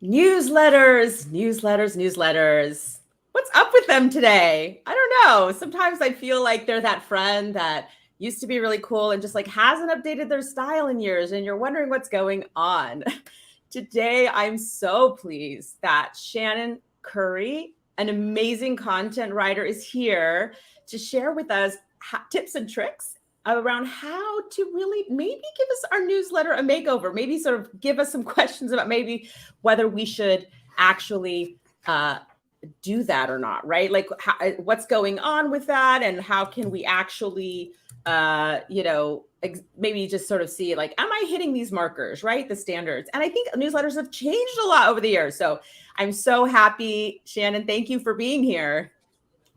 Newsletters. What's up with them today? I don't know. Sometimes I feel like they're that friend that used to be really cool and just like hasn't updated their style in years, and you're wondering what's going on. Today, I'm so pleased that Shannon Currie, an amazing content writer, is here to share with us tips and tricks around how to really maybe give us our newsletter a makeover, maybe sort of give us some questions about maybe whether we should actually do that or not, right? Like what's going on with that, and how can we actually, maybe just sort of see like, am I hitting these markers, right? The standards. And I think newsletters have changed a lot over the years. So I'm so happy, Shannon. Thank you for being here.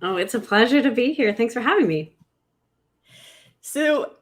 Oh, it's a pleasure to be here. Thanks for having me. So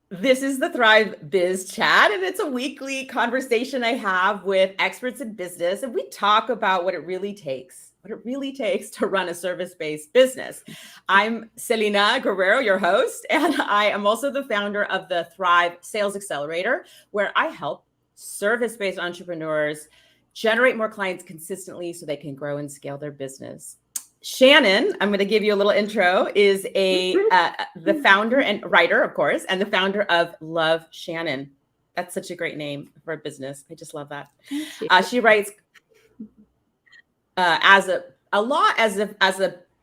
this is the Thrive Biz Chat, and it's a weekly conversation I have with experts in business, and we talk about what it really takes to run a service-based business. I'm Selena Guerrero, your host, and I am also the founder of the Thrive Sales Accelerator, where I help service-based entrepreneurs generate more clients consistently so they can grow and scale their business. Shannon, I'm going to give you a little intro, is the founder and writer, of course, and the founder of Love Shannon. That's such a great name for a business. I just love that. She writes as a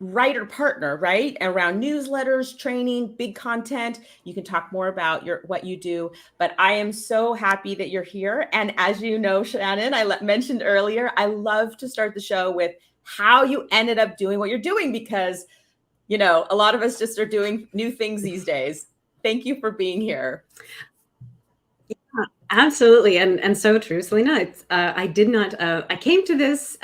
writer partner, right? Around newsletters, training, big content. You can talk more about what you do, but I am so happy that you're here. And as you know, Shannon, I mentioned earlier, I love to start the show with how you ended up doing what you're doing, because, a lot of us just are doing new things these days. Thank you for being here. Yeah, absolutely. And so true, Selena. I came to this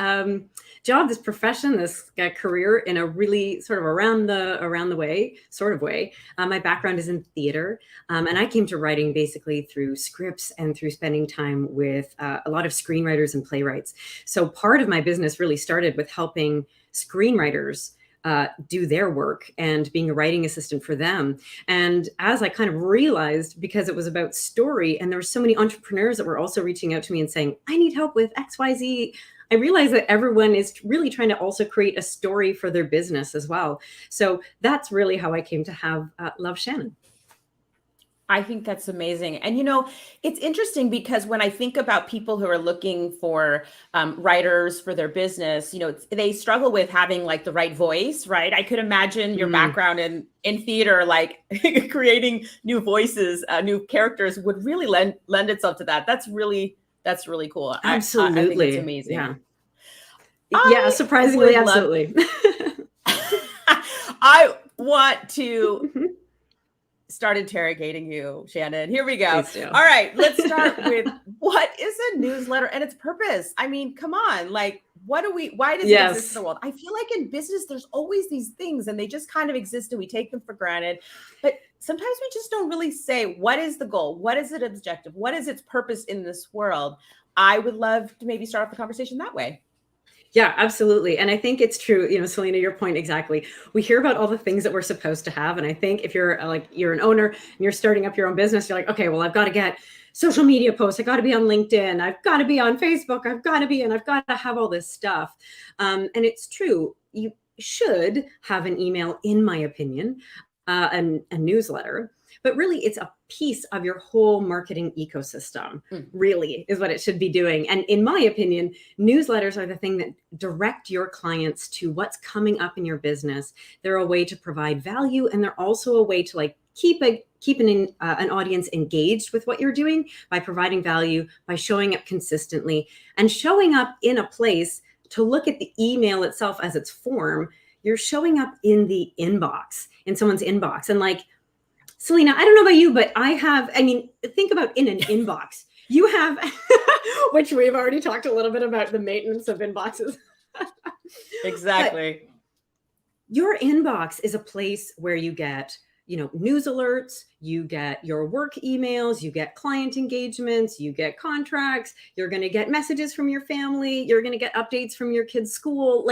job, this profession, this career in a really sort of around the way sort of way. My background is in theater, and I came to writing basically through scripts and through spending time with a lot of screenwriters and playwrights. So part of my business really started with helping screenwriters do their work and being a writing assistant for them. And as I kind of realized, because it was about story, and there were so many entrepreneurs that were also reaching out to me and saying, I need help with XYZ, I realized that everyone is really trying to also create a story for their business as well. So that's really how I came to have Love Shannon. I think that's amazing. And, it's interesting because when I think about people who are looking for writers for their business, they struggle with having like the right voice, right? I could imagine your background in theater, like creating new voices, new characters would really lend itself to that. That's really cool. Absolutely. I think it's amazing. Yeah, surprisingly, absolutely. I want to start interrogating you, Shannon. Here we go. All right, let's start with what is a newsletter and its purpose? I mean, come on, like why does it exist in the world? I feel like in business, there's always these things and they just kind of exist and we take them for granted. But sometimes we just don't really say, what is the goal? What is its objective? What is its purpose in this world? I would love to maybe start off the conversation that way. Yeah, absolutely. And I think it's true, Selena, your point exactly. We hear about all the things that we're supposed to have. And I think if you're an owner and you're starting up your own business, you're like, okay, well, I've got to get social media posts. I got to be on LinkedIn. I've got to be on Facebook. I've got to have all this stuff. And it's true. You should have an email, in my opinion, and a newsletter. But really, it's a piece of your whole marketing ecosystem, really, is what it should be doing. And in my opinion, newsletters are the thing that direct your clients to what's coming up in your business. They're a way to provide value, and they're also a way to keep an audience engaged with what you're doing by providing value, by showing up consistently, and showing up in a place to look at the email itself as its form. You're showing up in the inbox, in someone's inbox. And Selena, I don't know about you, but think about in an inbox. You have, which we've already talked a little bit about the maintenance of inboxes. Exactly. But your inbox is a place where you get, news alerts, you get your work emails, you get client engagements, you get contracts, you're going to get messages from your family, you're going to get updates from your kids' school.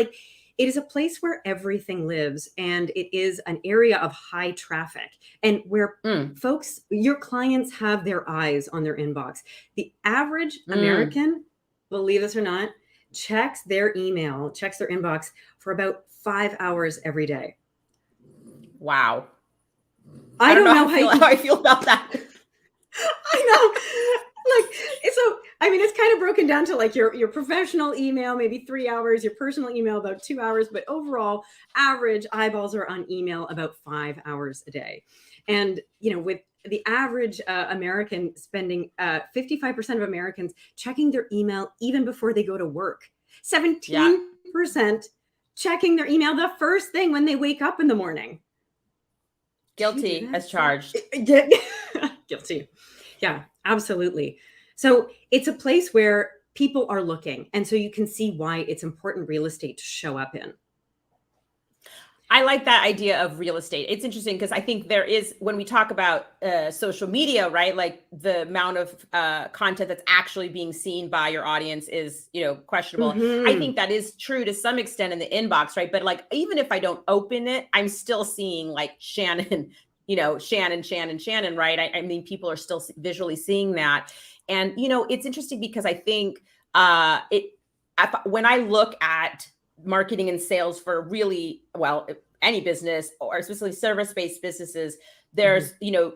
It is a place where everything lives, and it is an area of high traffic, and where folks, your clients, have their eyes on their inbox. The average American, believe this or not, checks their email, checks their inbox for about 5 hours every day. Wow. I don't know how I feel about that. I know. Like, so, I mean, it's kind of broken down to like your professional email, maybe 3 hours, your personal email, about 2 hours, but overall average eyeballs are on email about 5 hours a day. And, you know, with the average American spending 55% of Americans checking their email even before they go to work, 17% checking their email the first thing when they wake up in the morning. Guilty as charged. Guilty. Yeah, absolutely. So it's a place where people are looking. And so you can see why it's important real estate to show up in. I like that idea of real estate. It's interesting because I think there is, when we talk about social media, right? Like the amount of content that's actually being seen by your audience is, you know, questionable. Mm-hmm. I think that is true to some extent in the inbox, right? But like, even if I don't open it, I'm still seeing like Shannon, you know, Shannon, right? I mean, people are still visually seeing that. And, you know, it's interesting because I think when I look at marketing and sales for really, well, any business or especially service-based businesses, there's, you know,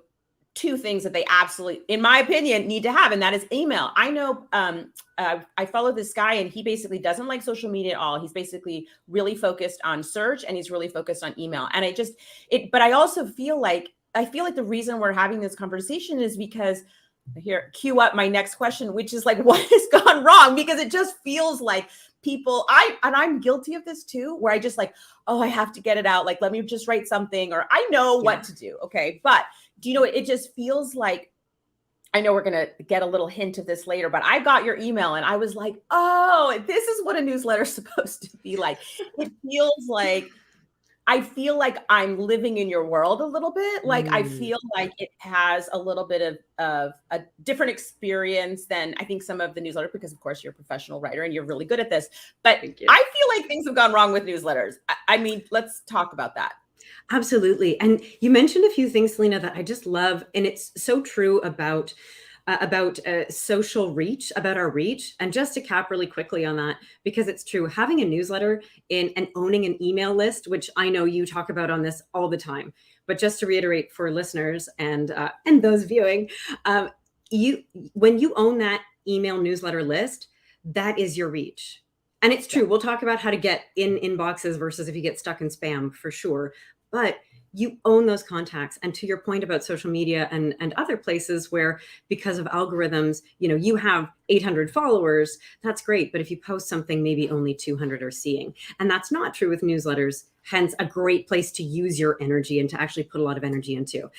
two things that they absolutely, in my opinion, need to have, and that is email. I know I follow this guy and he basically doesn't like social media at all. He's basically really focused on search and he's really focused on email. And but I also feel like the reason we're having this conversation is because here, cue up my next question, which is like, what has gone wrong? Because it just feels like people, I'm guilty of this too, where I just like, oh, I have to get it out. Like, let me just write something, or I know what to do. Okay. But do you know, it just feels like, I know we're going to get a little hint of this later, but I got your email and I was like, oh, this is what a newsletter is supposed to be like. It feels like, I feel like I'm living in your world a little bit. Like, I feel like it has a little bit of a different experience than I think some of the newsletters, because of course you're a professional writer and you're really good at this, but I feel like things have gone wrong with newsletters. I mean, let's talk about that. Absolutely. And you mentioned a few things, Selena, that I just love. And it's so true about social reach, about our reach. And just to cap really quickly on that, because it's true, having a newsletter and owning an email list, which I know you talk about on this all the time, but just to reiterate for listeners and those viewing, when you own that email newsletter list, that is your reach. And it's true. We'll talk about how to get in inboxes versus if you get stuck in spam for sure. But you own those contacts. And to your point about social media and other places where, because of algorithms, you know, you have 800 followers, that's great. But if you post something, maybe only 200 are seeing. And that's not true with newsletters. Hence, a great place to use your energy and to actually put a lot of energy into.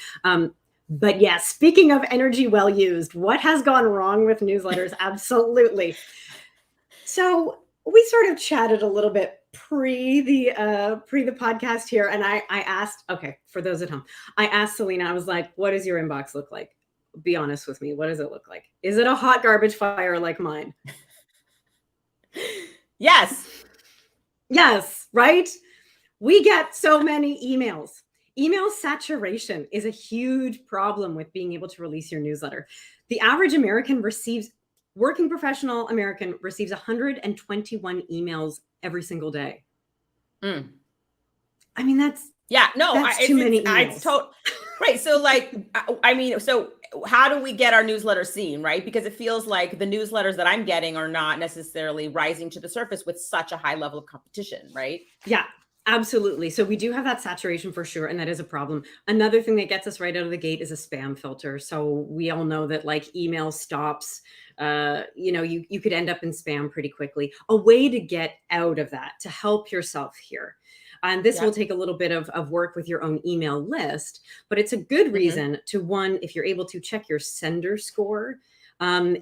But yeah, speaking of energy well used, what has gone wrong with newsletters? Absolutely. So we sort of chatted a little bit pre the podcast here, and I asked, okay, for those at home, I asked Selena, I was like, what does your inbox look like? Be honest with me. What does it look like? Is it a hot garbage fire like mine? Yes. Yes, right? We get so many emails. Email saturation is a huge problem with being able to release your newsletter. The average working professional American receives 121 emails every single day. I mean, that's too many emails. Right. So like, I mean, so how do we get our newsletter seen, right? Because it feels like the newsletters that I'm getting are not necessarily rising to the surface with such a high level of competition, right? Yeah. Absolutely. So we do have that saturation for sure. And that is a problem. Another thing that gets us right out of the gate is a spam filter. So we all know that like email stops, you could end up in spam pretty quickly. A way to get out of that, to help yourself here. And this will take a little bit of work with your own email list, but it's a good reason to, one, if you're able to check your sender score. Well,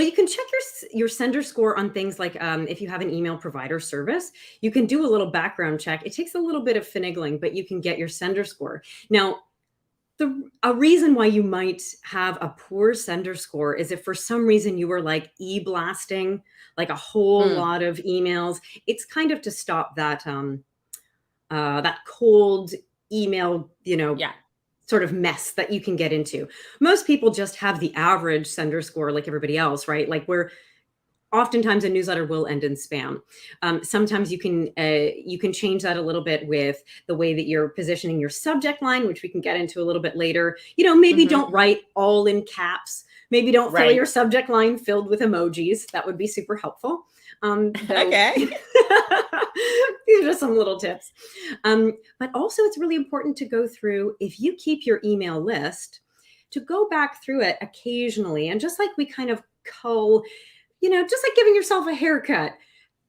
you can check your sender score on things like if you have an email provider service, you can do a little background check. It takes a little bit of finagling, but you can get your sender score. Now, a reason why you might have a poor sender score is if for some reason you were like e-blasting like a whole lot of emails. It's kind of to stop that that cold email, sort of mess that you can get into. Most people just have the average sender score like everybody else, right? Like we're oftentimes a newsletter will end in spam. Sometimes you can change that a little bit with the way that you're positioning your subject line, which we can get into a little bit later. Maybe don't write all in caps. Maybe don't fill your subject line filled with emojis. That would be super helpful. Okay. These are some little tips. But also it's really important to go through, if you keep your email list, to go back through it occasionally. And just like we kind of just like giving yourself a haircut,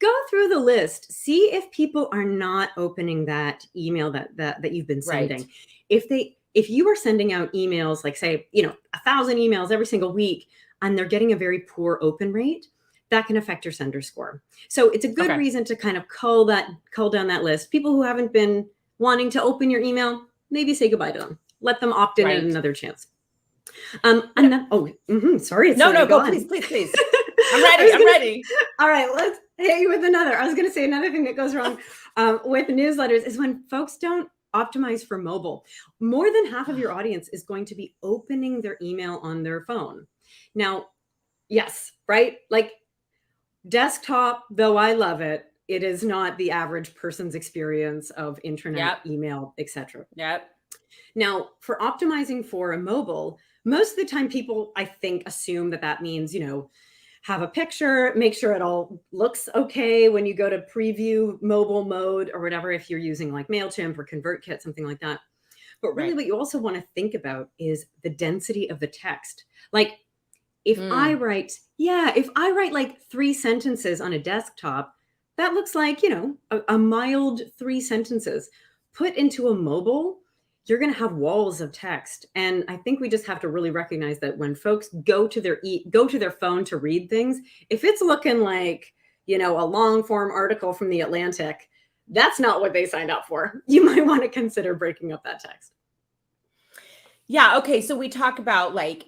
go through the list, see if people are not opening that email that you've been sending. Right. If you are sending out emails, like say, 1,000 emails every single week, and they're getting a very poor open rate, that can affect your sender score. So it's a good reason to kind of cull down that list. People who haven't been wanting to open your email, maybe say goodbye to them. Let them opt in at another chance. Sorry. No, go please. I'm ready. All right, let's hit you with another. I was going to say another thing that goes wrong with newsletters is when folks don't optimize for mobile. More than half of your audience is going to be opening their email on their phone. Now, yes, right? Like desktop, though I love it, it is not the average person's experience of internet, email, etc. Yep. Now, for optimizing for a mobile, most of the time people, I think, assume that means, have a picture, make sure it all looks okay when you go to preview mobile mode or whatever, if you're using like MailChimp or ConvertKit, something like that. But really what you also want to think about is the density of the text. Like if I write like 3 sentences on a desktop, that looks like, a mild 3 sentences. Put into a mobile, you're going to have walls of text. And I think we just have to really recognize that when folks go to their phone to read things, if it's looking like, a long form article from the Atlantic, that's not what they signed up for. You might want to consider breaking up that text. Yeah. Okay. So we talk about like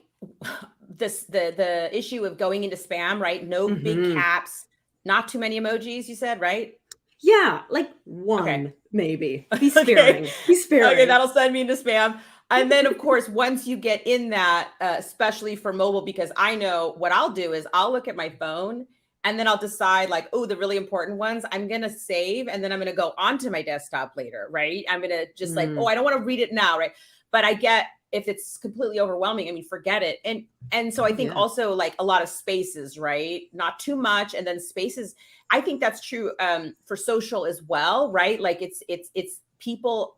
the issue of going into spam, right? No big caps, not too many emojis, you said, right? Yeah, like one, maybe. Be sparing. Be sparing. Okay, that'll send me into spam. And then, of course, once you get in that, especially for mobile, because I know what I'll do is I'll look at my phone and then I'll decide like, oh, the really important ones I'm going to save. And then I'm going to go onto my desktop later, right? I'm going to just like, oh, I don't want to read it now, right? But I get, if it's completely overwhelming, forget it. And so I think also like a lot of spaces, right? Not too much. And then spaces, I think that's true for social as well, right? Like it's people,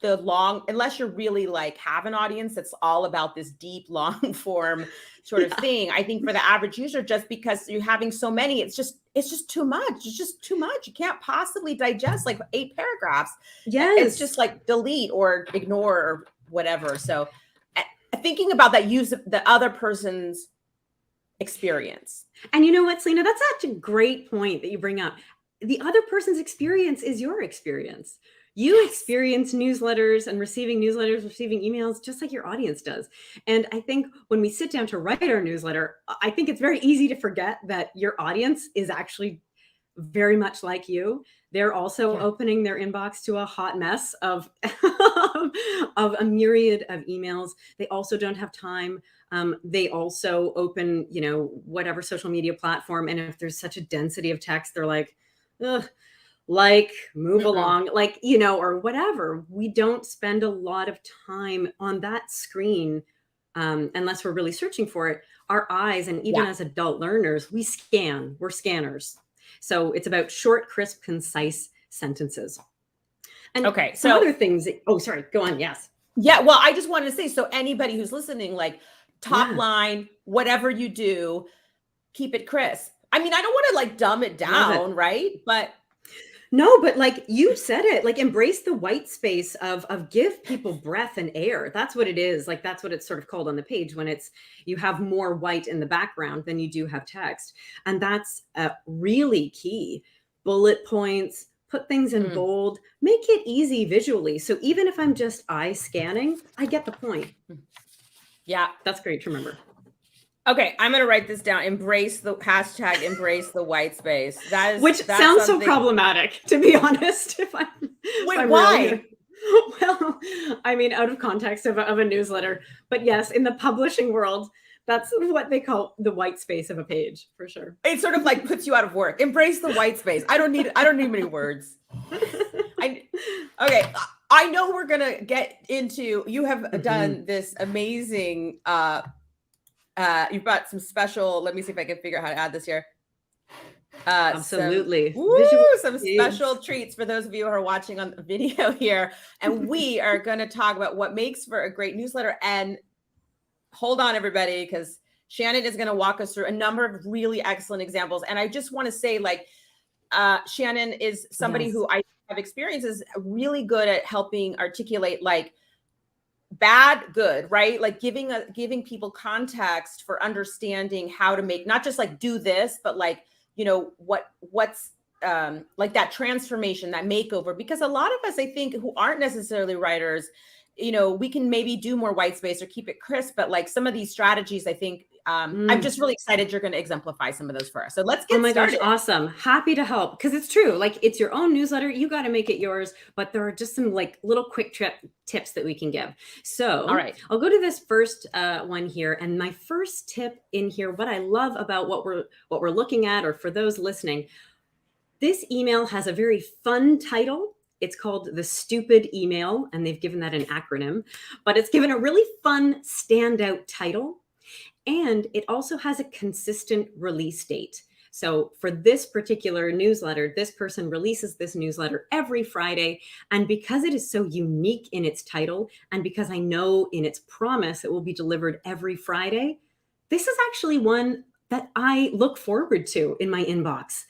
unless you're really like have an audience that's all about this deep, long form sort of thing. I think for the average user, just because you're having so many, it's just too much. It's just too much. You can't possibly digest like 8 paragraphs. Yes. It's just like delete or ignore or whatever. So thinking about that, use the other person's experience. And you know what, Selena, that's such a great point that you bring up. The other person's experience is your experience. You experience newsletters and receiving emails just like your audience does. And I think when we sit down to write our newsletter, I think it's very easy to forget that your audience is actually very much like you. They're also opening their inbox to a hot mess of a myriad of emails. They also don't have time. They also open, whatever social media platform. And if there's such a density of text, they're like, ugh, like move along, like, or whatever. We don't spend a lot of time on that screen unless we're really searching for it. Our eyes, and even as adult learners, we're scanners. So it's about short, crisp, concise sentences. And so other things. Sorry, go on. Yes. Yeah. Well, I just wanted to say, so anybody who's listening, like top line, whatever you do, keep it crisp. I don't want to like dumb it down, right? But no, but like you said it, like embrace the white space of give people breath and air. That's what it is. Like that's what it's sort of called on the page when you have more white in the background than you do have text. And that's really key. Bullet points, put things in bold, make it easy visually. So even if I'm just eye scanning, I get the point. Yeah. That's great to remember. Okay, I'm going to write this down. Embrace the white space. Which sounds so problematic, to be honest. Why? Well, I mean, out of context of a newsletter, but yes, in the publishing world, that's what they call the white space of a page, for sure. It sort of like puts you out of work. Embrace the white space. I don't need many words. Okay. I know we're gonna get into, you have done this amazing, you've got some special, let me see if I can figure out how to add this here. Absolutely. Some special treats for those of you who are watching on the video here. And we are going to talk about what makes for a great newsletter. And hold on, everybody, because Shannon is going to walk us through a number of really excellent examples. And I just want to say, like, Shannon is somebody who I have experience is really good at helping articulate, like, bad, good, right? Like giving people context for understanding how to make, not just like do this, but like, you know, what's like that transformation, that makeover, because a lot of us, I think, who aren't necessarily writers, you know, we can maybe do more white space or keep it crisp, but like some of these strategies, I think, I'm just really excited you're going to exemplify some of those for us. So let's get started. Gosh, awesome. Happy to help, because it's true. Like, it's your own newsletter. You got to make it yours, but there are just some like little quick tips that we can give. So all right, I'll go to this first one here. And my first tip in here, what I love about what we're looking at, or for those listening, this email has a very fun title. It's called the stupid email, and they've given that an acronym, but it's given a really fun standout title. And it also has a consistent release date. So for this particular newsletter, this person releases this newsletter every Friday. And because it is so unique in its title, and because I know in its promise it will be delivered every Friday, this is actually one that I look forward to in my inbox.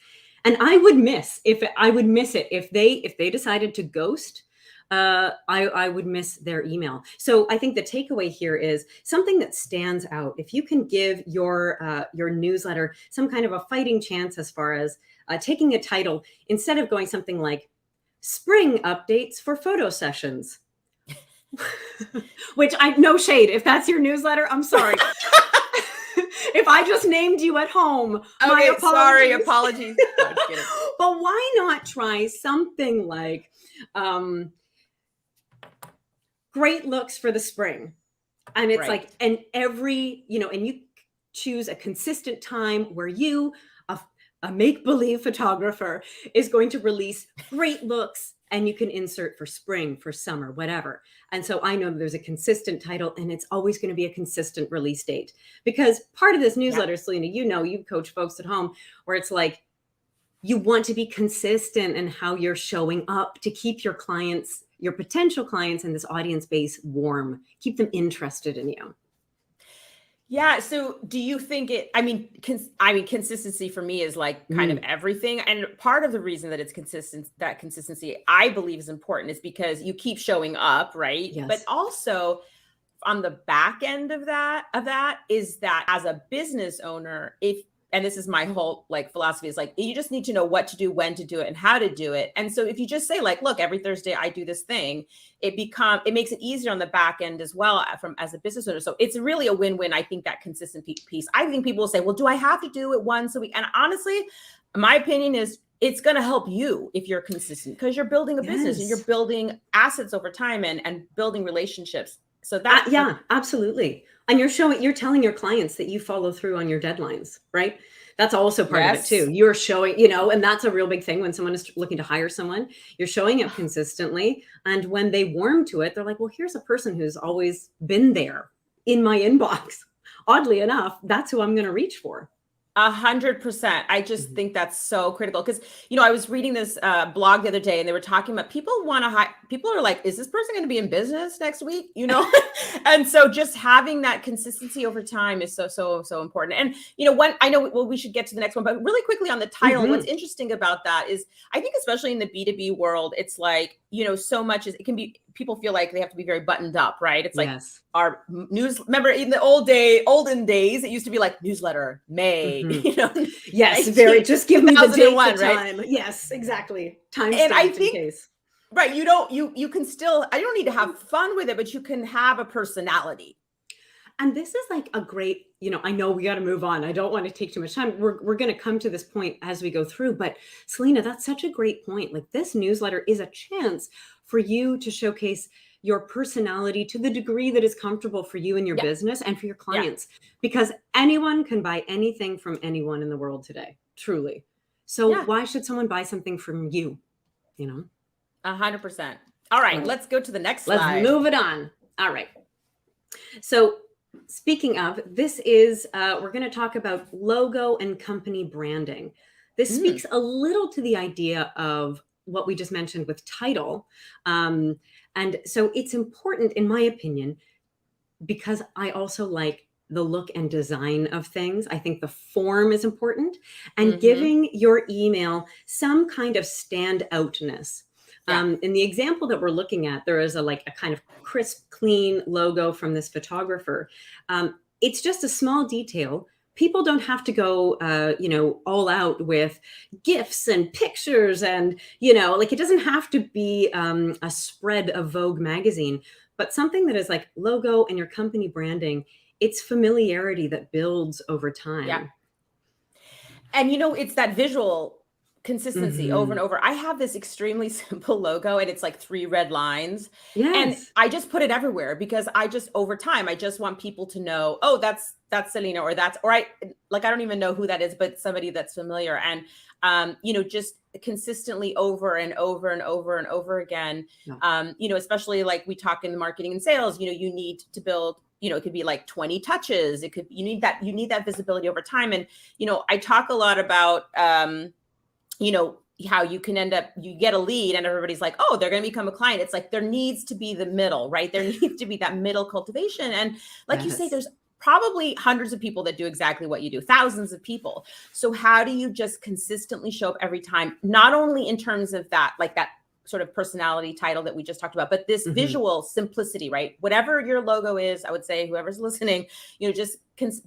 And I would miss it if they decided to ghost. I would miss their email. So I think the takeaway here is something that stands out. If you can give your newsletter some kind of a fighting chance as far as taking a title, instead of going something like spring updates for photo sessions, which no shade. If that's your newsletter, I'm sorry. If I just named you at home, my apologies. Sorry, apologies. But why not try something like, great looks for the spring. And it's like, and every, you know, and you choose a consistent time where you, a make-believe photographer, is going to release great looks, and you can insert for spring, for summer, whatever. And so I know that there's a consistent title, and it's always going to be a consistent release date, because part of this newsletter, Selena, you know, you coach folks at home, where it's like, you want to be consistent in how you're showing up to keep your clients, your potential clients, and this audience base warm, keep them interested in you. Yeah. So do you think consistency for me is like kind of everything. And part of the reason that it's consistent, that consistency I believe is important, is because you keep showing up, right? Yes. But also on the back end of that is that as a business owner, and this is my whole like philosophy, is like, you just need to know what to do, when to do it, and how to do it. And so if you just say like, look, every Thursday I do this thing, it makes it easier on the back end as well as a business owner. So it's really a win-win. I think that consistent piece, I think people will say, well, do I have to do it once a week? And honestly, my opinion is it's going to help you if you're consistent, because you're building a business and you're building assets over time and building relationships. So that, absolutely. And you're telling your clients that you follow through on your deadlines, right? That's also part of it too. You're showing, you know, and that's a real big thing when someone is looking to hire someone, you're showing up consistently. And when they warm to it, they're like, well, here's a person who's always been there in my inbox. Oddly enough, that's who I'm going to reach for. 100%. I just think that's so critical, because, you know, I was reading this blog the other day, and they were talking about people are like, is this person going to be in business next week? You know? And so just having that consistency over time is so important. And, you know, we should get to the next one, but really quickly on the title, what's interesting about that is, I think especially in the B2B world, it's like, you know, so much it can be, people feel like they have to be very buttoned up, right? It's like our news. Remember in the olden days, it used to be like newsletter May. You know, very. Just give me the date, the time. Right? Yes, exactly. Time and I think, in case. Right. You can still. I don't need to have fun with it, but you can have a personality. And this is like a great, I know we got to move on. I don't want to take too much time. We're going to come to this point as we go through. But Selena, that's such a great point. Like this newsletter is a chance for you to showcase your personality to the degree that is comfortable for you and your business and for your clients, because anyone can buy anything from anyone in the world today, truly. So why should someone buy something from you? 100%. All right, let's go to the next slide. Let's move it on. All right. So speaking of, this is, we're going to talk about logo and company branding. This speaks a little to the idea of what we just mentioned with title. And so it's important, in my opinion, because I also like the look and design of things. I think the form is important, and giving your email some kind of standoutness. In the example that we're looking at, there is a kind of crisp, clean logo from this photographer. It's just a small detail. People don't have to go, all out with gifs and pictures and, it doesn't have to be a spread of Vogue magazine, but something that is like logo and your company branding. It's familiarity that builds over time. Yeah. And, it's that visual consistency over and over. I have this extremely simple logo and it's like 3 red lines. Yes. And I just put it everywhere because over time, I just want people to know, oh, that's Selena, or I don't even know who that is, but somebody that's familiar. And, just consistently over and over and over and over again, especially like we talk in marketing and sales, you need to build, it could be like 20 touches. You need that visibility over time. And, I talk a lot about, how you can you get a lead and everybody's like, oh, they're going to become a client. It's like, there needs to be the middle, right? There needs to be that middle cultivation. And like you say, there's probably hundreds of people that do exactly what you do, thousands of people. So how do you just consistently show up every time, not only in terms of that, like that sort of personality title that we just talked about, but this visual simplicity, right? Whatever your logo is, I would say whoever's listening, just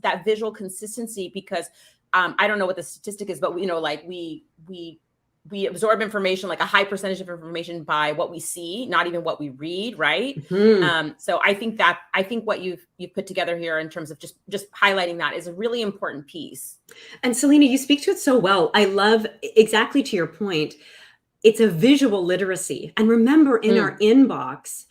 that visual consistency, because I don't know what the statistic is, but we absorb information, like a high percentage of information by what we see, not even what we read, right? So I think what you've put together here in terms of just highlighting that is a really important piece. And Selena, you speak to it so well. I love, exactly to your point, it's a visual literacy. And remember, in our inbox,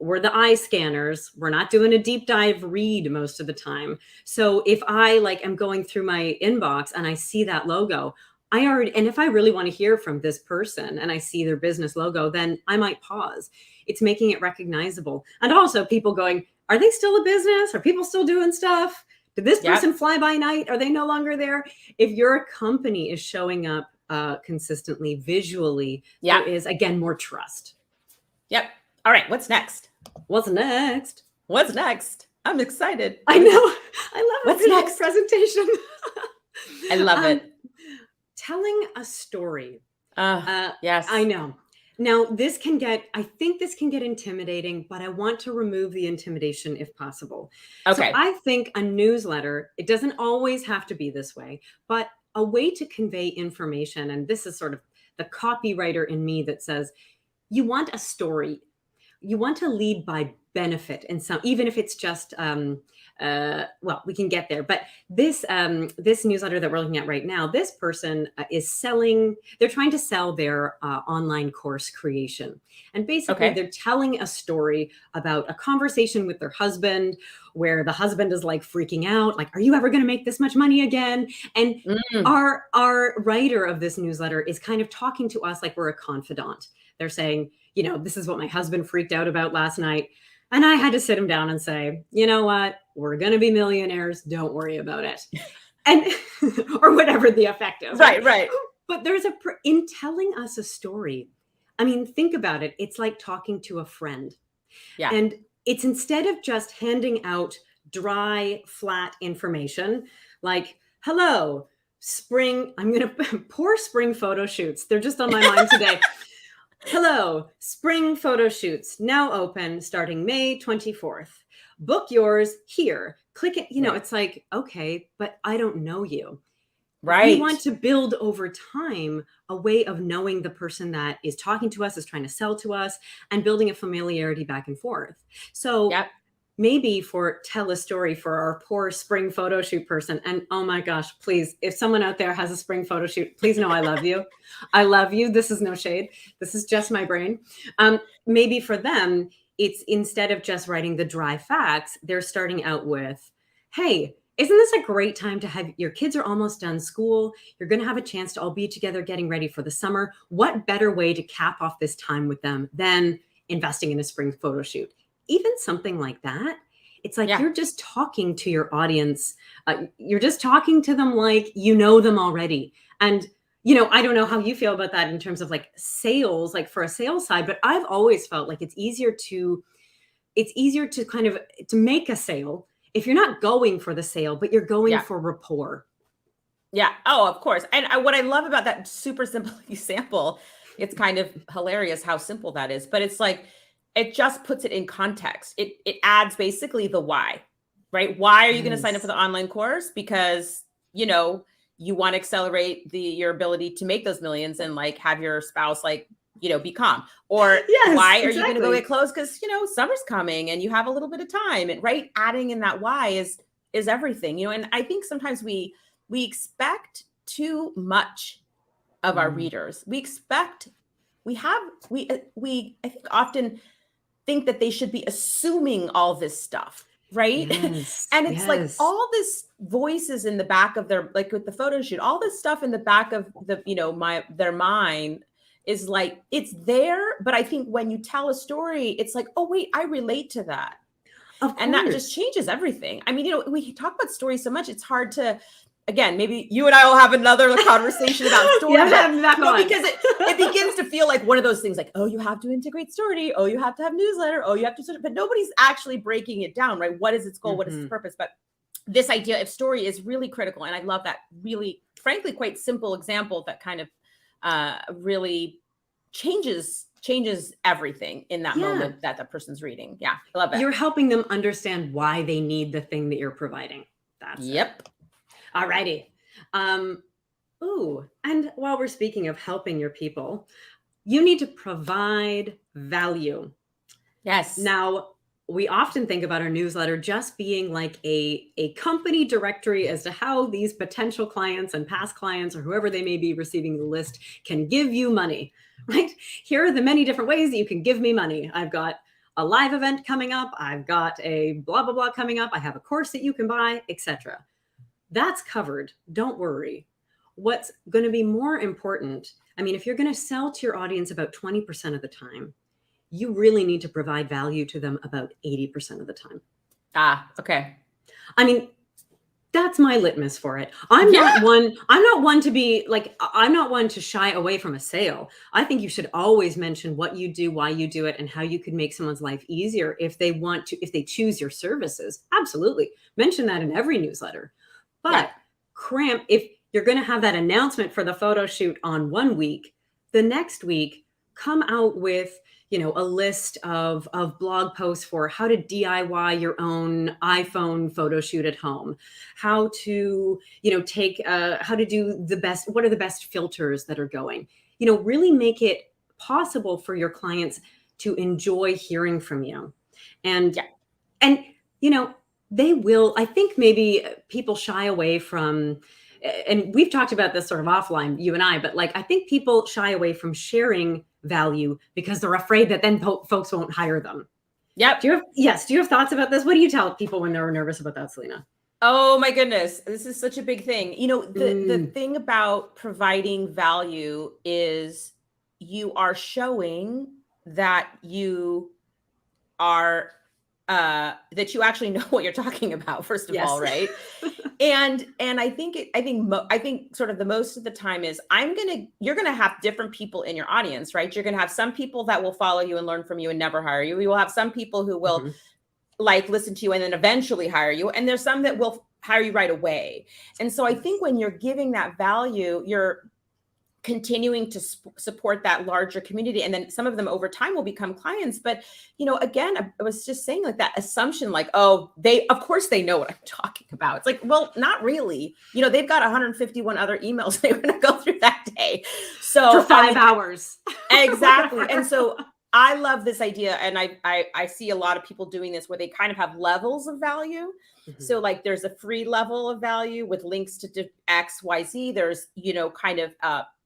we're the eye scanners. We're not doing a deep dive read most of the time. So if I am going through my inbox and I see that logo, and if I really want to hear from this person and I see their business logo, then I might pause. It's making it recognizable. And also people going, are they still a business? Are people still doing stuff? Did this person fly by night? Are they no longer there? If your company is showing up consistently visually, there is, again, more trust. Yep. All right. What's next? I'm excited. I know. I love What's next presentation. I love it. Telling a story. Yes. I know. Now, I think this can get intimidating, but I want to remove the intimidation if possible. Okay. So I think a newsletter, it doesn't always have to be this way, but a way to convey information. And this is sort of the copywriter in me that says, you want a story. You want to lead by benefit, and even if it's just we can get there. But this newsletter that we're looking at right now, this person is selling. They're trying to sell their online course creation, and basically they're telling a story about a conversation with their husband, where the husband is like freaking out, like, "Are you ever going to make this much money again?" And our writer of this newsletter is kind of talking to us like we're a confidant. They're saying, this is what my husband freaked out about last night. And I had to sit him down and say, you know what? We're going to be millionaires. Don't worry about it. And, or whatever the effect is. Right. But in telling us a story, I mean, think about it. It's like talking to a friend. Yeah. And it's, instead of just handing out dry, flat information, like, hello, spring, I'm going to poor spring photo shoots. They're just on my mind today. Hello, spring photo shoots now open starting May 24th. Book yours here. Click it. It's like, okay, but I don't know you. Right. We want to build over time a way of knowing the person that is talking to us, is trying to sell to us, and building a familiarity back and forth. So maybe for tell a story for our poor spring photo shoot person. And oh my gosh, please, if someone out there has a spring photo shoot, please know I love you. I love you. This is no shade. This is just my brain. Maybe for them, it's instead of just writing the dry facts, they're starting out with, hey, isn't this a great time to have your kids are almost done school? You're going to have a chance to all be together getting ready for the summer. What better way to cap off this time with them than investing in a spring photo shoot? Even something like that. It's like you're just talking to your audience. You're just talking to them like you know them already. And, I don't know how you feel about that in terms of like sales, like for a sales side, but I've always felt like it's easier to kind of to make a sale if you're not going for the sale, but you're going for rapport. Yeah. Oh, of course. And what I love about that super simple example, it's kind of hilarious how simple that is, but it's like, it just puts it in context. It adds basically the why, right? Why are you going to sign up for the online course? Because, you want to accelerate your ability to make those millions and like have your spouse like, be calm. Or why are you going to go get clothes? Because, summer's coming and you have a little bit of time. And right, adding in that why is everything, and I think sometimes we expect too much of our readers. I think often think that they should be assuming all this stuff, right? Yes, and it's like all this voices in the back of their, like with the photo shoot, all this stuff in the back of their mind is like, it's there. But I think when you tell a story, it's like, oh wait, I relate to that. And that just changes everything. I mean, we talk about stories so much, it's hard to, again, maybe you and I will have another conversation about story, because it begins to feel like one of those things like, oh, you have to integrate story. Oh, you have to have newsletter. Oh, you have to, but nobody's actually breaking it down, right? What is its goal? What is its purpose? But this idea of story is really critical. And I love that really, frankly, quite simple example that kind of really changes everything in that moment that the person's reading. Yeah, I love it. You're helping them understand why they need the thing that you're providing. That's it. All righty. And while we're speaking of helping your people, you need to provide value. Yes. Now, we often think about our newsletter just being like a company directory as to how these potential clients and past clients or whoever they may be receiving the list can give you money, right? Here are the many different ways that you can give me money. I've got a live event coming up. I've got a blah, blah, blah coming up. I have a course that you can buy, etc. That's covered. Don't worry. What's going to be more important, I mean, if you're going to sell to your audience about 20% of the time, you really need to provide value to them about 80% of the time. Okay. I mean, that's my litmus for it. I'm not one to be like, I'm not one to shy away from a sale. I think you should always mention what you do, why you do it, and how you could make someone's life easier if they choose your services. Absolutely. Mention that in every newsletter. But if you're going to have that announcement for the photo shoot on one week, the next week, come out with, a list of blog posts for how to DIY your own iPhone photo shoot at home, how to, how to do what are the best filters that are going, really make it possible for your clients to enjoy hearing from you. And they will, I think maybe people shy away from, and we've talked about this sort of offline, you and I, but like, I think people shy away from sharing value because they're afraid that then folks won't hire them. Yep. Do you have thoughts about this? What do you tell people when they're nervous about that, Selena? Oh my goodness. This is such a big thing. The thing about providing value is you are showing that you are that you actually know what you're talking about, first of all, right? And I think sort of the most of the time is you're gonna have different people in your audience, right? You're gonna have some people that will follow you and learn from you and never hire you. You will have some people who will like listen to you and then eventually hire you, and there's some that will hire you right away. And so I think when you're giving that value, you're continuing to support that larger community. And then some of them over time will become clients. But, again, I was just saying like that assumption, like, oh, of course they know what I'm talking about. It's like, well, not really. They've got 151 other emails they're going to go through that day. So for 5 hours. Exactly. And so I love this idea. And I see a lot of people doing this where they kind of have levels of value. So like there's a free level of value with links to X, Y, Z. There's, kind of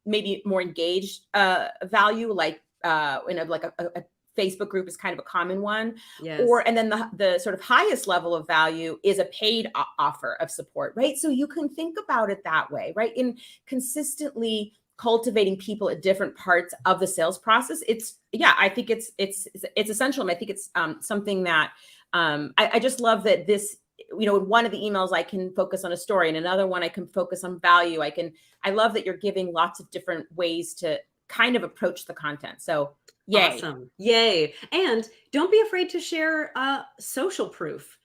maybe more engaged value, like in a Facebook group is kind of a common one. Yes. And then the sort of highest level of value is a paid offer of support, right? So you can think about it that way, right? In consistently cultivating people at different parts of the sales process. I think it's essential. And I think it's something that I just love that this, in one of the emails, I can focus on a story, and another one, I can focus on value. I love that you're giving lots of different ways to kind of approach the content. So yay. Awesome. Yay. And don't be afraid to share social proof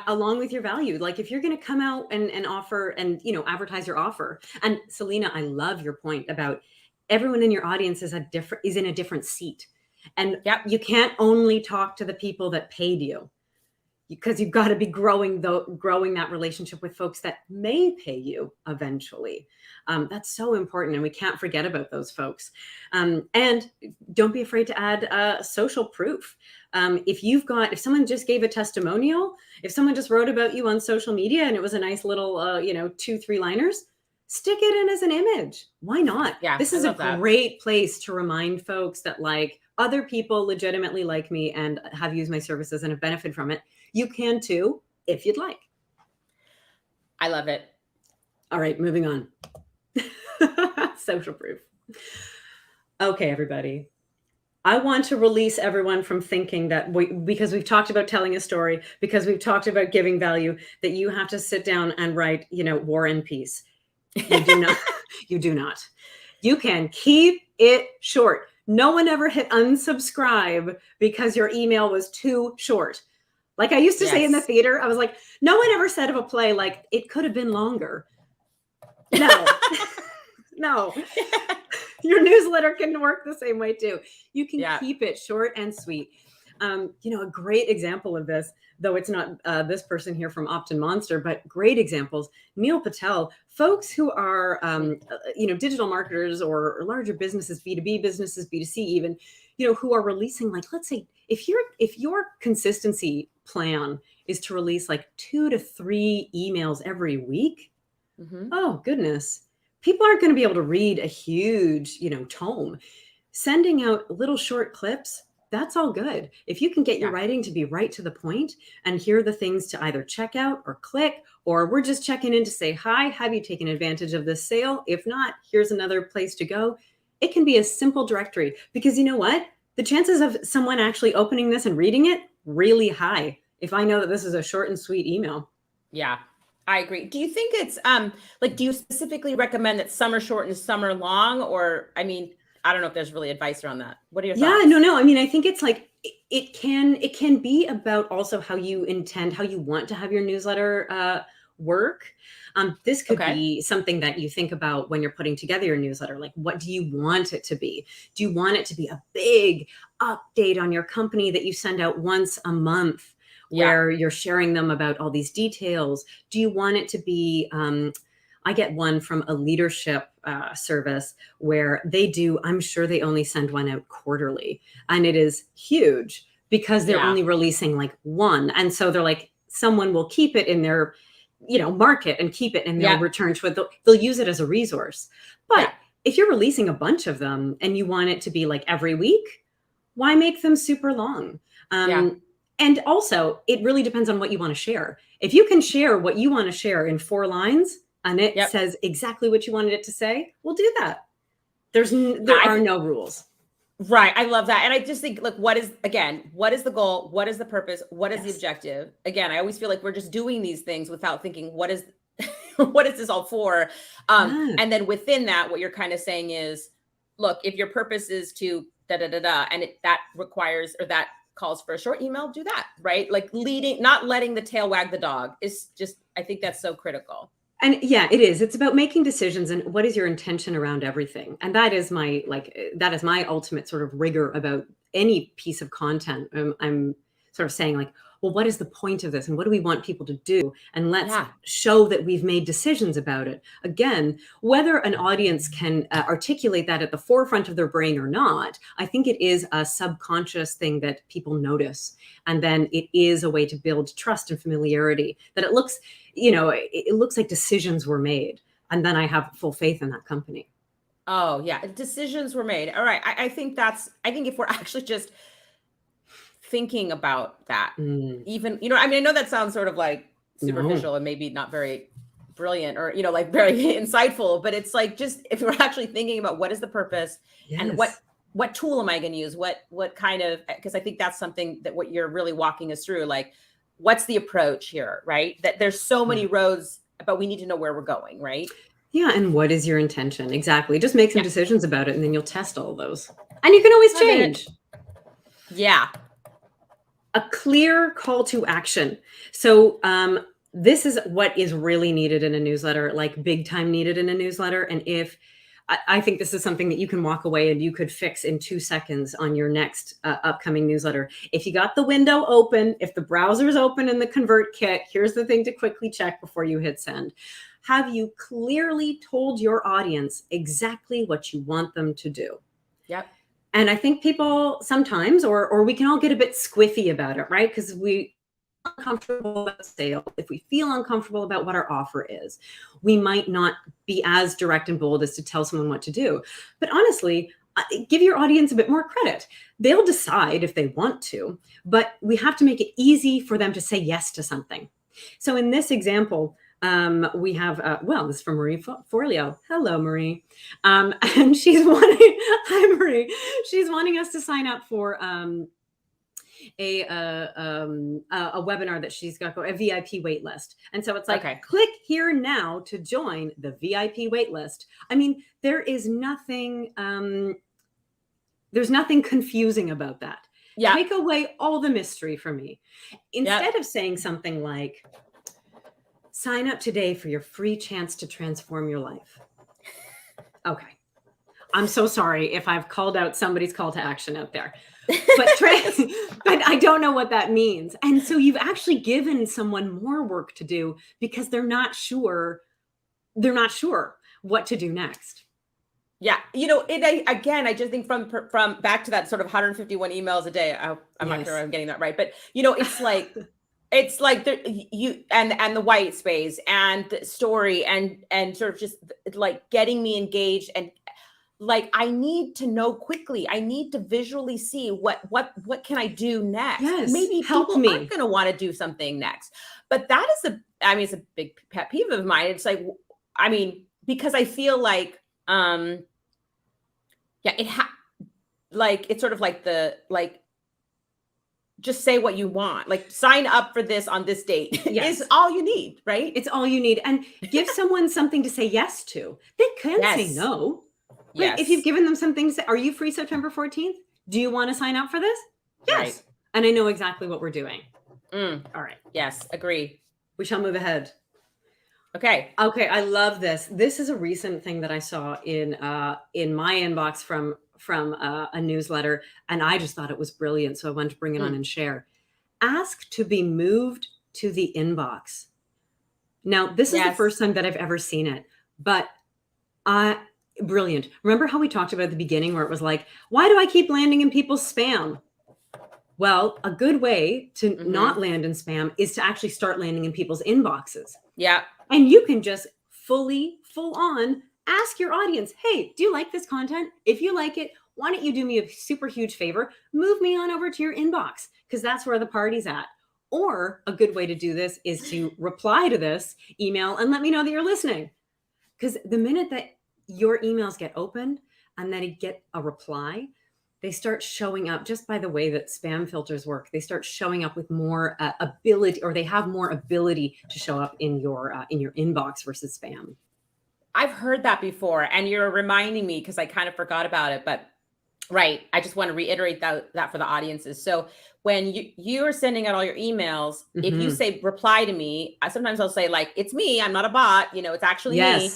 along with your value. Like if you're going to come out and offer and, advertise your offer. And Selena, I love your point about everyone in your audience is in a different seat. And you can't only talk to the people that paid you, because you've got to be growing that relationship with folks that may pay you eventually. That's so important. And we can't forget about those folks. And don't be afraid to add social proof. If someone just gave a testimonial, if someone just wrote about you on social media and it was a nice little, 2-3 liners, stick it in as an image. Why not? Yeah, this is a great place to remind folks that like other people legitimately like me and have used my services and have benefited from it. You can too, if you'd like. I love it. All right, moving on. Social proof. Okay, everybody. I want to release everyone from thinking that because we've talked about telling a story, because we've talked about giving value, that you have to sit down and write, War and Peace. You do not. You do not. You can keep it short. No one ever hit unsubscribe because your email was too short. Like I used to say in the theater, I was like, no one ever said of a play, like, it could have been longer. No, no. Your newsletter can work the same way too. You can keep it short and sweet. A great example of this, though it's not this person here from Optin Monster, but great examples. Neil Patel, folks who are, digital marketers or larger businesses, B2B businesses, B2C even, who are releasing, like, let's say if your consistency plan is to release like 2 to 3 emails every week, oh goodness, people aren't going to be able to read a huge, tome. Sending out little short clips, that's all good. If you can get your writing to be right to the point, and here are the things to either check out or click, or we're just checking in to say, hi, have you taken advantage of this sale? If not, here's another place to go. It can be a simple directory, because you know what? The chances of someone actually opening this and reading it, really high, if I know that this is a short and sweet email. Yeah, I agree. Do you think it's do you specifically recommend that some are short and some are long? Or, I don't know if there's really advice around that. What are your thoughts? Yeah, no. I think it's like, it can be about also how you want to have your newsletter work. This could be something that you think about when you're putting together your newsletter. Like, what do you want it to be? Do you want it to be a big update on your company that you send out once a month, where you're sharing them about all these details? Do you want it to be, I get one from a leadership service where I'm sure they only send one out quarterly, and it is huge because they're only releasing like one. And so they're like, someone will keep it in their, market and keep it, and they'll return to it. They'll use it as a resource. But if you're releasing a bunch of them and you want it to be like every week, why make them super long? And also, it really depends on what you want to share. If you can share what you want to share in 4 lines and it says exactly what you wanted it to say, we'll do that. There are no rules. Right. I love that. And I just think, like, what is the goal? What is the purpose? What is the objective? Again, I always feel like we're just doing these things without thinking, what is this all for? And then within that, what you're kind of saying is, look, if your purpose is to and that requires, or that calls for a short email, do that, right? Like not letting the tail wag the dog is just, I think that's so critical. And yeah, it is. It's about making decisions and what is your intention around everything. And that is my ultimate sort of rigor about any piece of content. I'm sort of saying, like, well, what is the point of this? And what do we want people to do? And let's Yeah. show that we've made decisions about it. Again, whether an audience can articulate that at the forefront of their brain or not, I think it is a subconscious thing that people notice. And then it is a way to build trust and familiarity, that it looks, it looks like decisions were made. And then I have full faith in that company. Oh yeah, decisions were made. All right. I think if we're actually just thinking about that, even, I mean, I know that sounds sort of like superficial and maybe not very brilliant or, like very insightful, but it's like, just if we're actually thinking about what is the purpose and what tool am I going to use? What kind of, because I think that's something that what you're really walking us through, like, what's the approach here, right? That there's so many roads, but we need to know where we're going, right? Yeah. And what is your intention? Exactly. Just make some decisions about it, and then you'll test all those. And you can always change. Yeah. A clear call to action. So this is what is really needed in a newsletter, like big time needed in a newsletter. And if I think this is something that you can walk away and you could fix in 2 seconds on your next upcoming newsletter. If you got the window open, if the browser's open in the ConvertKit, here's the thing to quickly check before you hit send. Have you clearly told your audience exactly what you want them to do? Yep. And I think people sometimes, or we can all get a bit squiffy about it, right? Because we are uncomfortable about sales. If we feel uncomfortable about what our offer is, we might not be as direct and bold as to tell someone what to do. But honestly, give your audience a bit more credit. They'll decide if they want to, but we have to make it easy for them to say yes to something. So in this example, we have, this is from Marie Forleo. Hello, Marie. And she's wanting, hi, Marie. She's wanting us to sign up for a webinar that she's got, a VIP wait list. And so it's like, click here now to join the VIP wait list. I mean, there's nothing confusing about that. Yeah. Take away all the mystery from me. Instead of saying something like, sign up today for your free chance to transform your life. Okay. I'm so sorry if I've called out somebody's call to action out there, but I don't know what that means. And so you've actually given someone more work to do because they're not sure what to do next. Yeah. I just think from back to that sort of 151 emails a day. I'm not sure I'm getting that right, but it's like, it's like the white space and the story and sort of just like getting me engaged, and like, I need to know quickly. I need to visually see what can I do next? Yes, maybe people aren't going to want to do something next, but that is it's a big pet peeve of mine. It's like, because I feel like, it's sort of like just say what you want, like sign up for this on this date. Is all you need, right? It's all you need. And give someone something to say yes to. They can say no. Yes. Like if you've given them some things, are you free September 14th? Do you want to sign up for this? Yes. Right. And I know exactly what we're doing. All right. Yes. Agree. We shall move ahead. Okay. I love this. This is a recent thing that I saw in my inbox from a newsletter, and I just thought it was brilliant. So I wanted to bring it on and share. Ask to be moved to the inbox. Now, this is the first time that I've ever seen it, but brilliant. Remember how we talked about at the beginning where it was like, why do I keep landing in people's spam? Well, a good way to not land in spam is to actually start landing in people's inboxes. Yeah. And you can just full on ask your audience, hey, do you like this content? If you like it, why don't you do me a super huge favor? Move me on over to your inbox, because that's where the party's at. Or a good way to do this is to reply to this email and let me know that you're listening. Because the minute that your emails get opened and then you get a reply, they start showing up just by the way that spam filters work. They start showing up with more ability, or they have more ability to show up in your inbox versus spam. I've heard that before, and you're reminding me because I kind of forgot about it, but right. I just want to reiterate that for the audiences. So when you are sending out all your emails, if you say reply to me, sometimes I'll say like, it's me, I'm not a bot, it's actually me.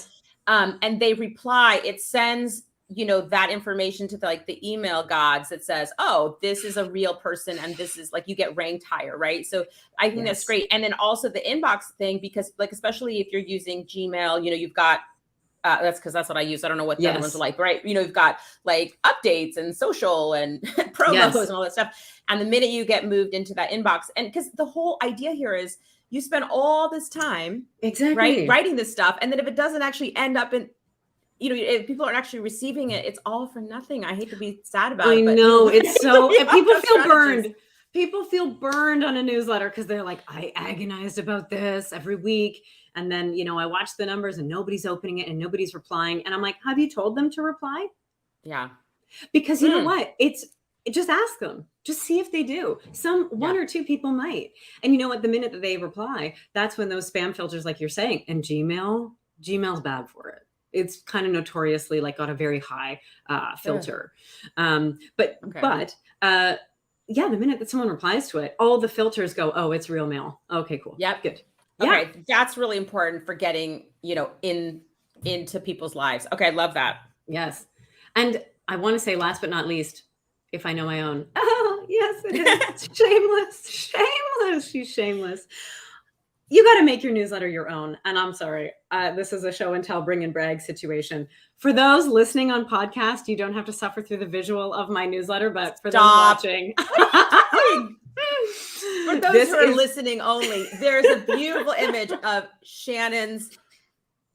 And they reply, it sends that information to the email gods that says, oh, this is a real person. And this is you get ranked higher. Right. So I think that's great. And then also the inbox thing, because especially if you're using Gmail, you've got, that's because that's what I use. I don't know what the other ones are like, right? You've got updates and social and promos and all that stuff. And the minute you get moved into that inbox, and because the whole idea here is you spend all this time, right, writing this stuff. And then if it doesn't actually end up in, if people aren't actually receiving it, it's all for nothing. I hate to be sad about it. I know it's so, people feel burned. People feel burned on a newsletter because they're like, I agonized about this every week. And then, I watch the numbers and nobody's opening it and nobody's replying. And I'm like, have you told them to reply? Yeah. Because you know what? Just ask them. Just see if they do. One or two people might. And you know what? The minute that they reply, that's when those spam filters, like you're saying, and Gmail's bad for it. It's kind of notoriously got a very high filter. But the minute that someone replies to it, all the filters go, oh, it's real mail. Okay, cool. Yep. Good. Okay. Yeah. That's really important for getting, into people's lives. Okay. I love that. Yes. And I want to say last but not least, if I know my own. Oh, yes, it is. Shameless. She's shameless. You got to make your newsletter your own. And I'm sorry, this is a show and tell, bring and brag situation. For those listening on podcast, you don't have to suffer through the visual of my newsletter, but for those watching. For those who are listening only, there's a beautiful image of Shannon's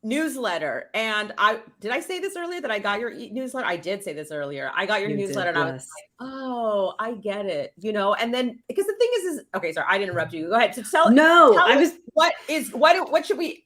newsletter. And did I say this earlier that I got your newsletter? I did say this earlier. I got your newsletter and I was like, oh, I get it. And then because the thing is okay, sorry, I didn't interrupt you. Go ahead. So tell what should we,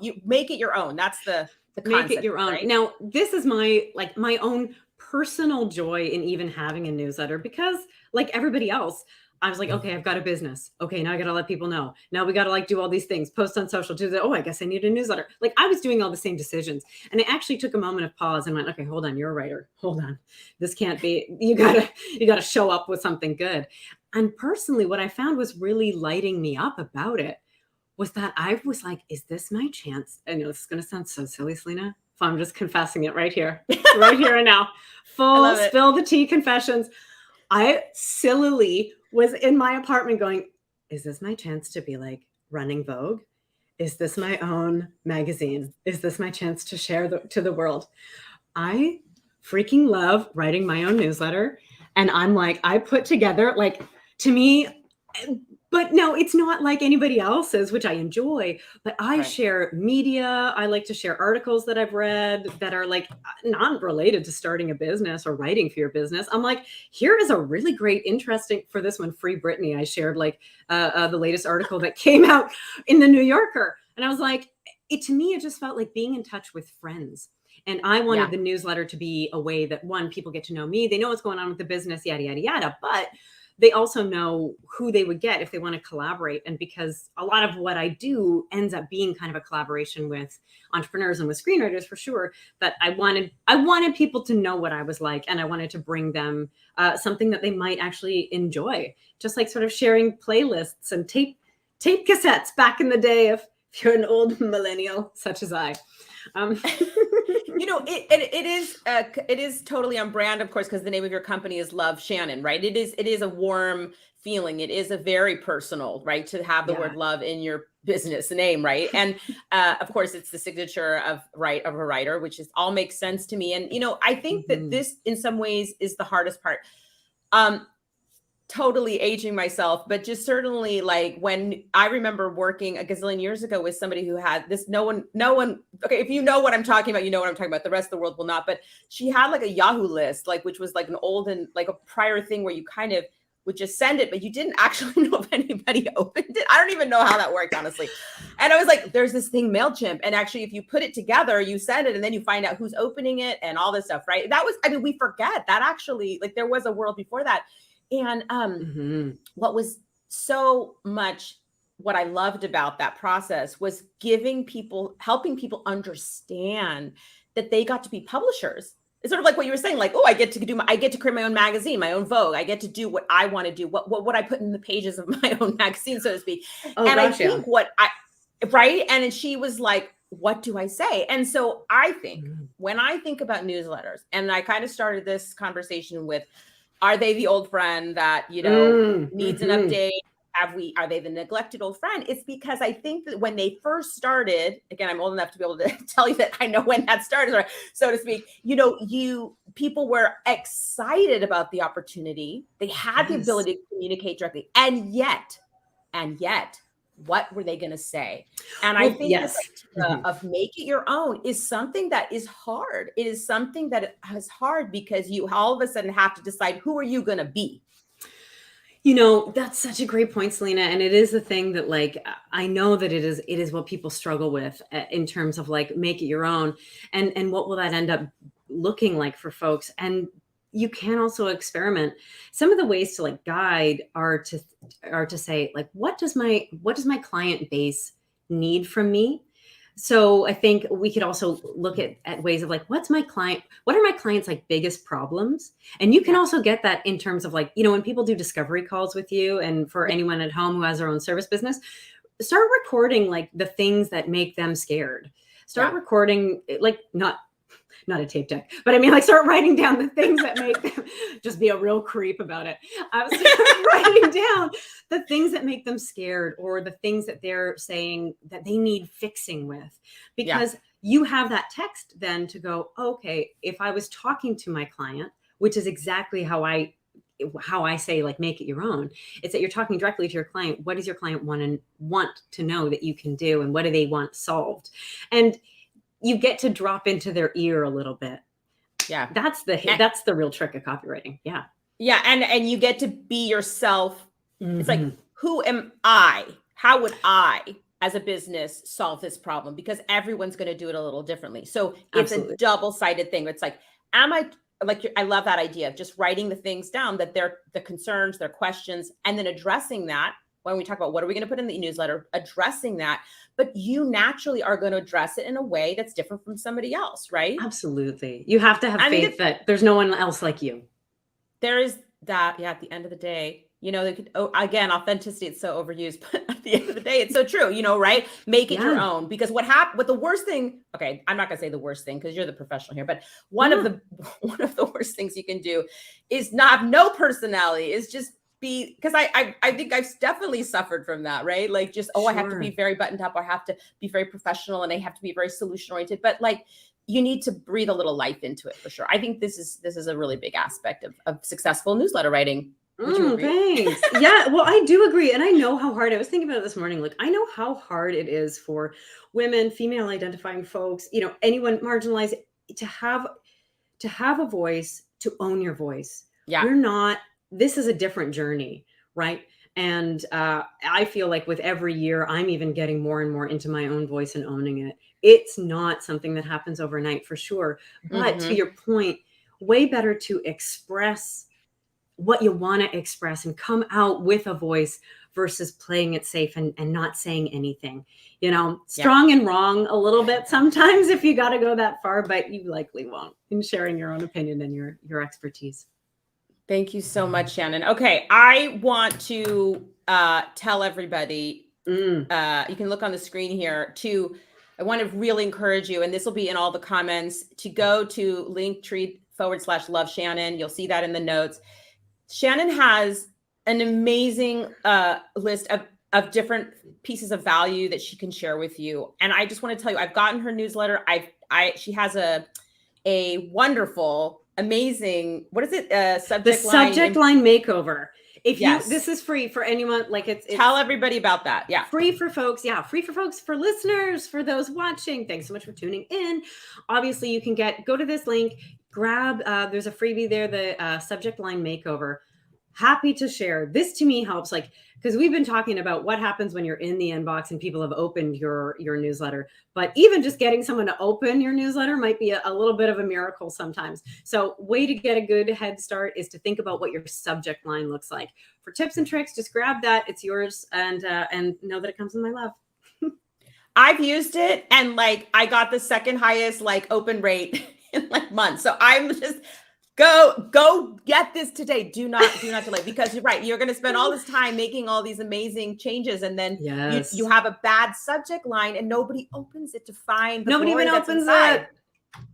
you make it your own. That's the concept, make it your own. Right? Now, this is my own personal joy in even having a newsletter, because like everybody else, I was like, okay, I've got a business. Okay, now I got to let people know. Now we got to do all these things, post on social, I guess I need a newsletter. I was doing all the same decisions. And I actually took a moment of pause and went, okay, hold on, you're a writer. Hold on. This can't be, you gotta show up with something good. And personally, what I found was really lighting me up about it was that I was like, is this my chance? I know this is going to sound so silly, Selena. So I'm just confessing it right here and now. Full spill the tea confessions. I sillily was in my apartment going, is this my chance to be running Vogue? Is this my own magazine? Is this my chance to share to the world? I freaking love writing my own newsletter. And I'm I put together, to me, but no, it's not like anybody else's, which I enjoy, but I share media. I like to share articles that I've read that are not related to starting a business or writing for your business. I'm here is a really great, interesting, for this one, Free Britney. I shared the latest article that came out in the New Yorker. And I was to me, it just felt like being in touch with friends. And I wanted the newsletter to be a way that, one, people get to know me. They know what's going on with the business, yada, yada, yada. But they also know who they would get if they want to collaborate. And because a lot of what I do ends up being kind of a collaboration with entrepreneurs and with screenwriters, for sure, that I wanted people to know what I was like. And I wanted to bring them something that they might actually enjoy, just sort of sharing playlists and tape cassettes back in the day, if you're an old millennial such as I. It is totally on brand, of course, because the name of your company is Love Shannon, right? It is a warm feeling. It is a very personal, right, to have the word love in your business name, right? And of course, it's the signature of a writer, which all makes sense to me. And I think that this, in some ways, is the hardest part. Totally aging myself, but just certainly when I remember working a gazillion years ago with somebody who had this, no one, okay, if you know what I'm talking about, you know what I'm talking about, the rest of the world will not, but she had a Yahoo list, which was an old and a prior thing where you kind of would just send it, but you didn't actually know if anybody opened it. I don't even know how that worked, honestly. And I was there's this thing, MailChimp. And actually, if you put it together, you send it and then you find out who's opening it and all this stuff, right? That was, we forget that actually, there was a world before that. And what was so much what I loved about that process was helping people understand that they got to be publishers. It's sort of what you were saying, I get to create my own magazine, my own Vogue. I get to do what I want to do, what I put in the pages of my own magazine, so to speak. And I think right. And she was what do I say? And so I think when I think about newsletters, and I kind of started this conversation with, are they the old friend that, needs an update? Are they the neglected old friend? It's because I think that when they first started, again, I'm old enough to be able to tell you that I know when that started, or so to speak, people were excited about the opportunity. They had the ability to communicate directly. And yet, what were they going to say? And I think this idea of make it your own is something that is hard. It is something that is hard because you all of a sudden have to decide, who are you going to be? That's such a great point, Selena. And it is the thing that, like, I know that it is what people struggle with in terms of like, make it your own. And what will that end up looking like for folks? And you can also experiment. Some of the ways to like guide are to say, like, what does my client base need from me? So I think we could also look at ways of like, what are my clients' like biggest problems? And you can also get that in terms of like, when people do discovery calls with you, and for anyone at home who has their own service business, start recording like the things that make them scared. Start recording, like, not a tape deck, but I mean, like, start writing down the things that make them just be a real creep about it. Start writing down the things that make them scared, or the things that they're saying that they need fixing with, because you have that text then to go, okay, if I was talking to my client, which is exactly how I say, like, make it your own. It's that you're talking directly to your client. What does your client want to know that you can do? And what do they want solved? And you get to drop into their ear a little bit. Yeah. That's the real trick of copywriting. Yeah. Yeah. And you get to be yourself. It's like, who am I? How would I, as a business, solve this problem? Because everyone's going to do it a little differently. So it's a double-sided thing. It's like, I love that idea of just writing the things down, that they're the concerns, their questions, and then addressing that. When we talk about what are we going to put in the newsletter, addressing that, but you naturally are going to address it in a way that's different from somebody else, right? Absolutely. You have to have faith that there's no one else like you. There is that. Yeah. At the end of the day, they could, again, authenticity, it's so overused, but at the end of the day, it's so true, right? Make it your own, because what the worst thing, okay, I'm not going to say the worst thing because you're the professional here, but one of the worst things you can do is not have no personality, is just because I think I've definitely suffered from that, right? Like, just, I have to be very buttoned up, or I have to be very professional, and I have to be very solution oriented, but like, you need to breathe a little life into it, for sure. I think this is a really big aspect of successful newsletter writing. Thanks. Yeah, well, I do agree. And I know how hard, I was thinking about it this morning. Like, I know how hard it is for women, female identifying folks, anyone marginalized, to have a voice, to own your voice. Yeah. This is a different journey, right? And I feel like with every year, I'm even getting more and more into my own voice and owning it. It's not something that happens overnight, for sure. But to your point, way better to express what you want to express and come out with a voice versus playing it safe and not saying anything. Strong and wrong a little bit sometimes if you got to go that far, but you likely won't, in sharing your own opinion and your expertise. Thank you so much, Shannon. Okay, I want to tell everybody, you can look on the screen here, I want to really encourage you, and this will be in all the comments, to go to linktr.ee/loveshannon. You'll see that in the notes. Shannon has an amazing list of different pieces of value that she can share with you. And I just want to tell you, I've gotten her newsletter. She has a wonderful, amazing, what is it? Subject line makeover. This is free for anyone. Like, it's tell everybody about that. Yeah. Free for folks. Yeah. Free for folks, for listeners, for those watching. Thanks so much for tuning in. Obviously you can go to this link, grab, there's a freebie there, the subject line makeover. Happy to share. This to me helps, like, because we've been talking about what happens when you're in the inbox and people have opened your newsletter, but even just getting someone to open your newsletter might be a little bit of a miracle sometimes. So way to get a good head start is to think about what your subject line looks like. For tips and tricks, just grab that. It's yours, and know that it comes in my love. I've used it, and like, I got the second highest like open rate in like months. So I'm just Go get this today. Do not delay, because you're right. You're going to spend all this time making all these amazing changes, and then you have a bad subject line and nobody opens it to find the nobody glory even that's opens inside. it.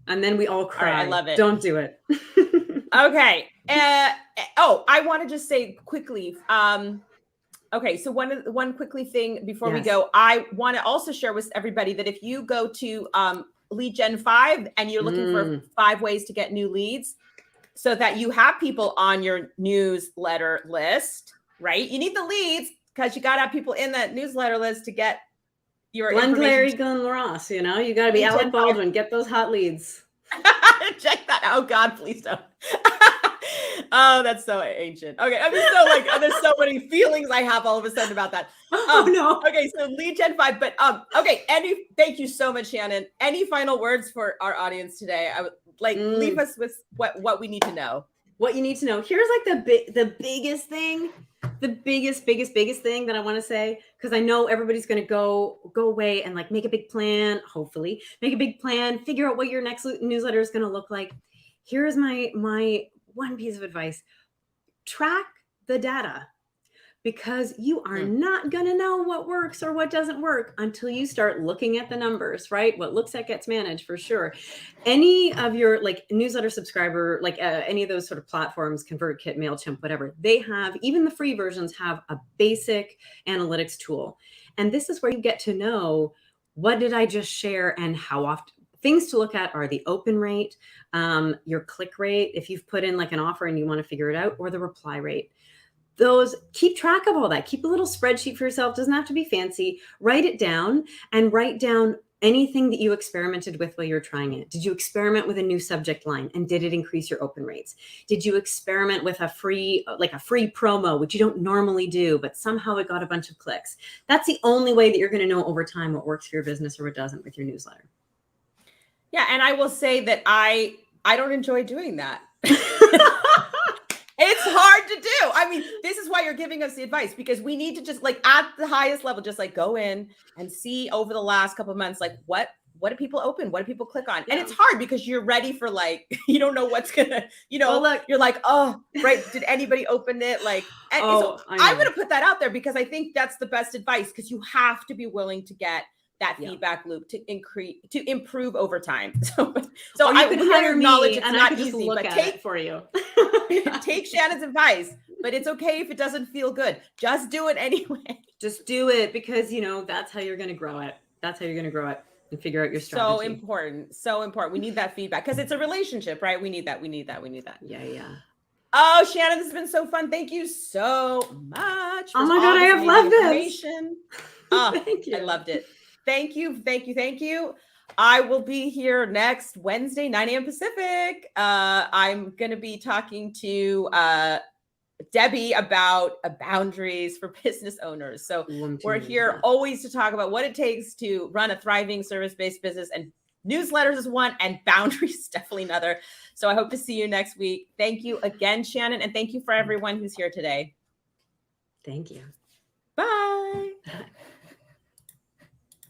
And then we all cry. All right, I love it. Don't do it. Okay. I want to just say quickly. Okay, so one quickly thing before we go, I want to also share with everybody that if you go to Lead Gen 5 and you're looking for 5 ways to get new leads, so that you have people on your newsletter list, right? You need the leads because you got to have people in that newsletter list to get your Glenn Ross, you know, you got to be Alec Baldwin, get those hot leads. Check that out. Oh God, please don't. Oh, that's so ancient. Okay, I mean, so there's so many feelings I have all of a sudden about that. Oh no. Okay, so Lead Gen 5, but okay. Thank you so much, Shannon. Any final words for our audience today? I would leave us with what we need to know. What you need to know. Here's like the biggest thing, the biggest thing that I want to say, because I know everybody's going to go away and like make a big plan. Hopefully, make a big plan. Figure out what your next newsletter is going to look like. Here's my one piece of advice: track the data. Because you are not going to know what works or what doesn't work until you start looking at the numbers, right? What looks at gets managed, for sure. Any of your like newsletter subscriber, like any of those sort of platforms, ConvertKit, MailChimp, whatever, they have, even the free versions have a basic analytics tool. And this is where you get to know, what did I just share and how often. Things to look at are the open rate, your click rate, if you've put in like an offer and you want to figure it out, or the reply rate. Those, keep track of all that. Keep a little spreadsheet for yourself. Doesn't have to be fancy. Write it down, and write down anything that you experimented with while you're trying it. Did you experiment with a new subject line, and did it increase your open rates? Did you experiment with a free promo, which you don't normally do, but somehow it got a bunch of clicks? That's the only way that you're going to know over time what works for your business or what doesn't with your newsletter. Yeah, and I will say that I don't enjoy doing that. It's hard to do. I mean, this is why you're giving us the advice, because we need to just like at the highest level, just like go in and see over the last couple of months, like what do people open? What do people click on? Yeah. And it's hard because you're ready for like, you don't know what's gonna, you're like, oh, right. Did anybody open it? Like, and so I'm going to put that out there because I think that's the best advice, because you have to be willing to get that feedback loop to improve over time. So I could hire knowledge it's and not I could just easy, look but at it for you. Take Shannon's advice, but it's okay if it doesn't feel good. Just do it anyway. Just do it, because that's how you're going to grow it. That's how you're going to grow it and figure out your strategy. So important. We need that feedback because it's a relationship, right? We need that. Yeah. Oh, Shannon, this has been so fun. Thank you so much. Oh my God, I have loved this. Thank you. I loved it. Thank you. I will be here next Wednesday, 9 a.m. Pacific. I'm going to be talking to Debbie about boundaries for business owners. So we're here always to talk about what it takes to run a thriving service-based business, and newsletters is one, and boundaries is definitely another. So I hope to see you next week. Thank you again, Shannon. And thank you for everyone who's here today. Thank you. Bye.